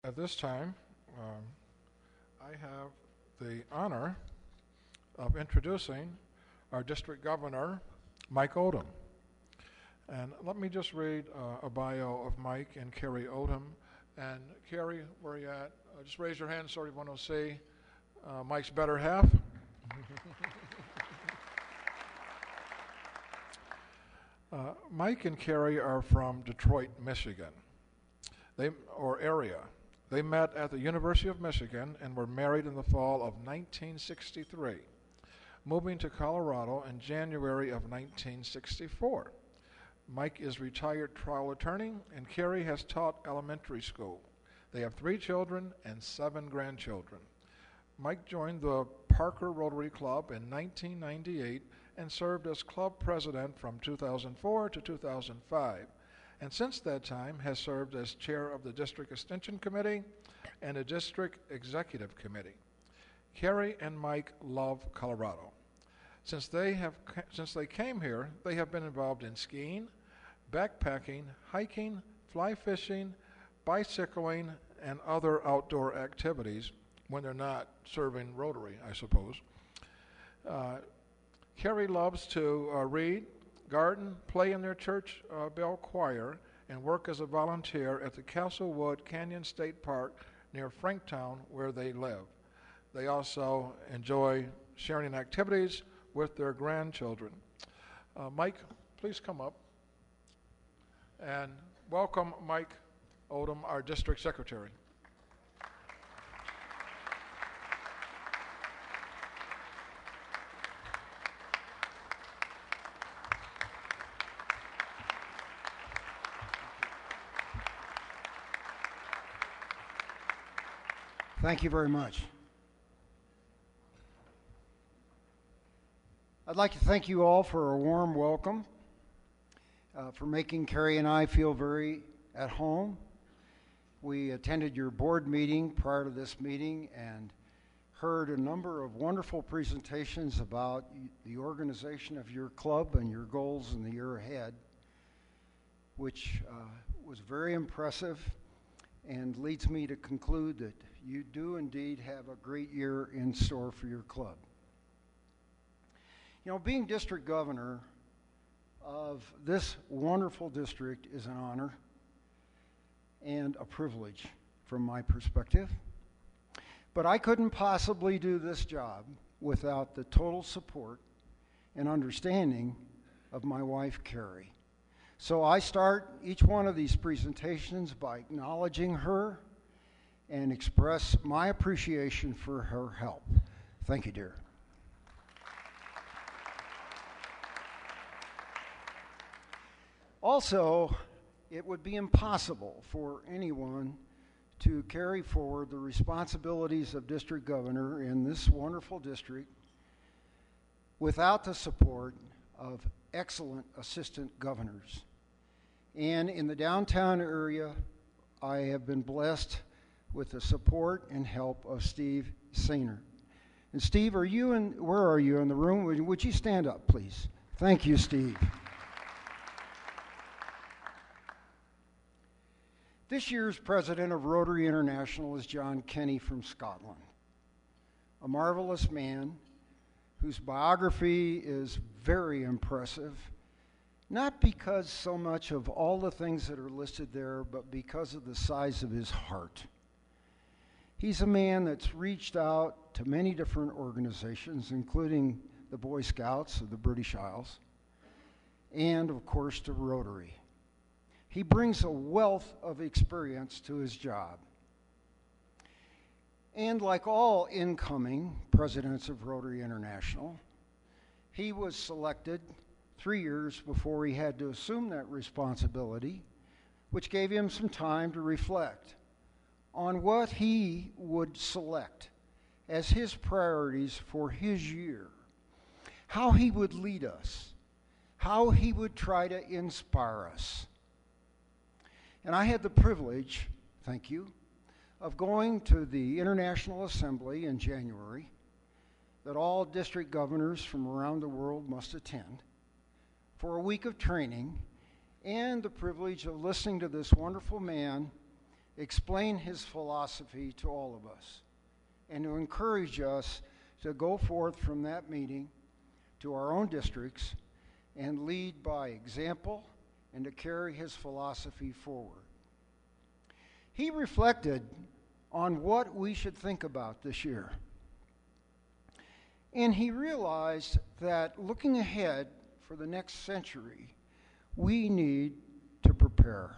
At this time, I have the honor of introducing our district governor, Mike Oldham. And let me just read a bio of Mike and Carrie Oldham. And Carrie, where are you at? Just raise your hand so everyone will see Mike's better half. Mike and Carrie are from Detroit, Michigan, area. They met at the University of Michigan and were married in the fall of 1963, moving to Colorado in January of 1964. Mike is retired trial attorney, and Carrie has taught elementary school. They have 3 children and 7 grandchildren. Mike joined the Parker Rotary Club in 1998 and served as club president from 2004 to 2005. And since that time has served as chair of the District Extension Committee and the District Executive Committee. Carrie and Mike love Colorado. Since they came here, they have been involved in skiing, backpacking, hiking, fly fishing, bicycling, and other outdoor activities when they're not serving Rotary, I suppose. Carrie loves to read, garden, play in their church bell choir, and work as a volunteer at the Castlewood Canyon State Park near Franktown, where they live. They also enjoy sharing activities with their grandchildren. Mike, please come up. And welcome Mike Oldham, our district secretary. Thank you very much. I'd like to thank you all for a warm welcome, for making Carrie and I feel very at home. We attended your board meeting prior to this meeting and heard a number of wonderful presentations about the organization of your club and your goals in the year ahead, which was very impressive and leads me to conclude that you do indeed have a great year in store for your club. You know, being district governor of this wonderful district is an honor and a privilege from my perspective. But I couldn't possibly do this job without the total support and understanding of my wife, Carrie. So I start each one of these presentations by acknowledging her and express my appreciation for her help. Thank you, dear. Also, it would be impossible for anyone to carry forward the responsibilities of district governor in this wonderful district without the support of excellent assistant governors. And in the downtown area, I have been blessed with the support and help of Steve Sainer. And Steve, where are you in the room? Would you stand up, please? Thank you, Steve. This year's president of Rotary International is John Kenny from Scotland, a marvelous man whose biography is very impressive, not because so much of all the things that are listed there, but because of the size of his heart. He's a man that's reached out to many different organizations, including the Boy Scouts of the British Isles, and of course to Rotary. He brings a wealth of experience to his job. And like all incoming presidents of Rotary International, he was selected 3 years before he had to assume that responsibility, which gave him some time to reflect on what he would select as his priorities for his year, how he would lead us, how he would try to inspire us. And I had the privilege, thank you, of going to the International Assembly in January that all district governors from around the world must attend for a week of training, and the privilege of listening to this wonderful man explain his philosophy to all of us and to encourage us to go forth from that meeting to our own districts and lead by example and to carry his philosophy forward. He reflected on what we should think about this year. And he realized that looking ahead for the next century, we need to prepare.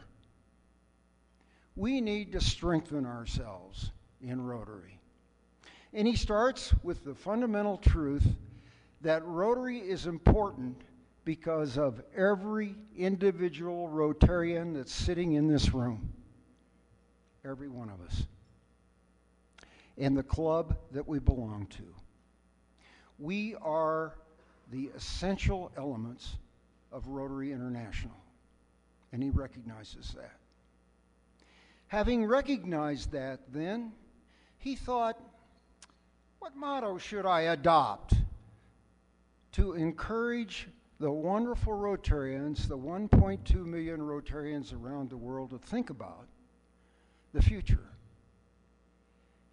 We need to strengthen ourselves in Rotary. And he starts with the fundamental truth that Rotary is important because of every individual Rotarian that's sitting in this room. Every one of us. And the club that we belong to. We are the essential elements of Rotary International. And he recognizes that. Having recognized that, then, he thought, what motto should I adopt to encourage the wonderful Rotarians, the 1.2 million Rotarians around the world, to think about the future?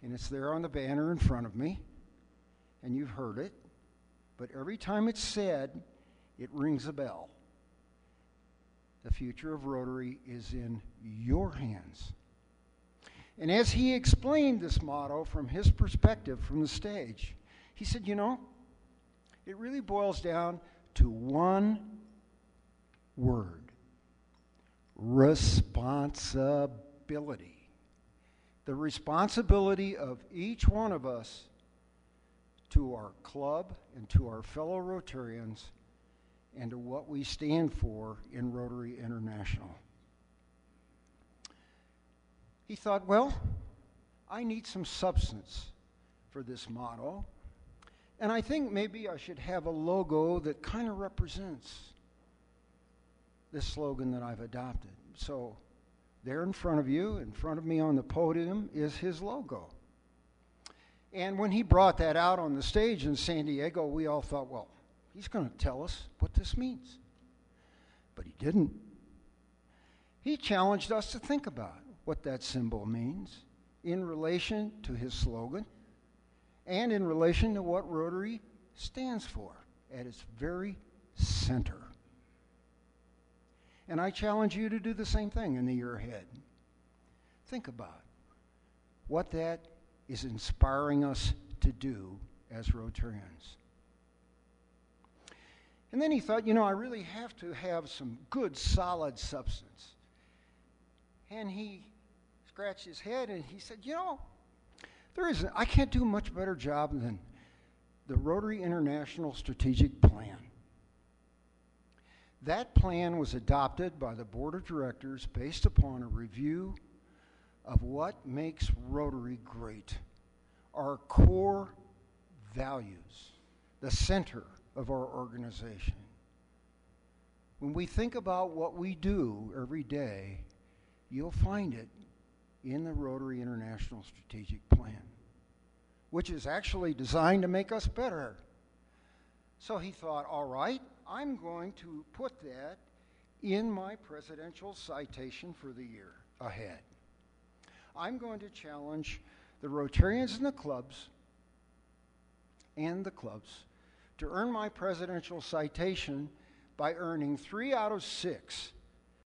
And it's there on the banner in front of me, and you've heard it, but every time it's said, it rings a bell. The future of Rotary is in your hands. And as he explained this motto from his perspective from the stage, he said, you know, it really boils down to one word: responsibility. The responsibility of each one of us to our club and to our fellow Rotarians and to what we stand for in Rotary International. He thought, well, I need some substance for this motto, and I think maybe I should have a logo that kind of represents this slogan that I've adopted. So there in front of you, in front of me on the podium, is his logo. And when he brought that out on the stage in San Diego, we all thought, well, he's going to tell us what this means. But he didn't. He challenged us to think about what that symbol means in relation to his slogan and in relation to what Rotary stands for at its very center. And I challenge you to do the same thing in the year ahead. Think about what that is inspiring us to do as Rotarians. And then he thought, you know, I really have to have some good, solid substance. And he scratched his head and he said, you know, I can't do a much better job than the Rotary International Strategic Plan. That plan was adopted by the Board of Directors based upon a review of what makes Rotary great, our core values, the center of our organization. When we think about what we do every day, you'll find it in the Rotary International Strategic Plan, which is actually designed to make us better. So he thought, all right, I'm going to put that in my presidential citation for the year ahead. I'm going to challenge the Rotarians and the clubs to earn my presidential citation by earning 3 out of 6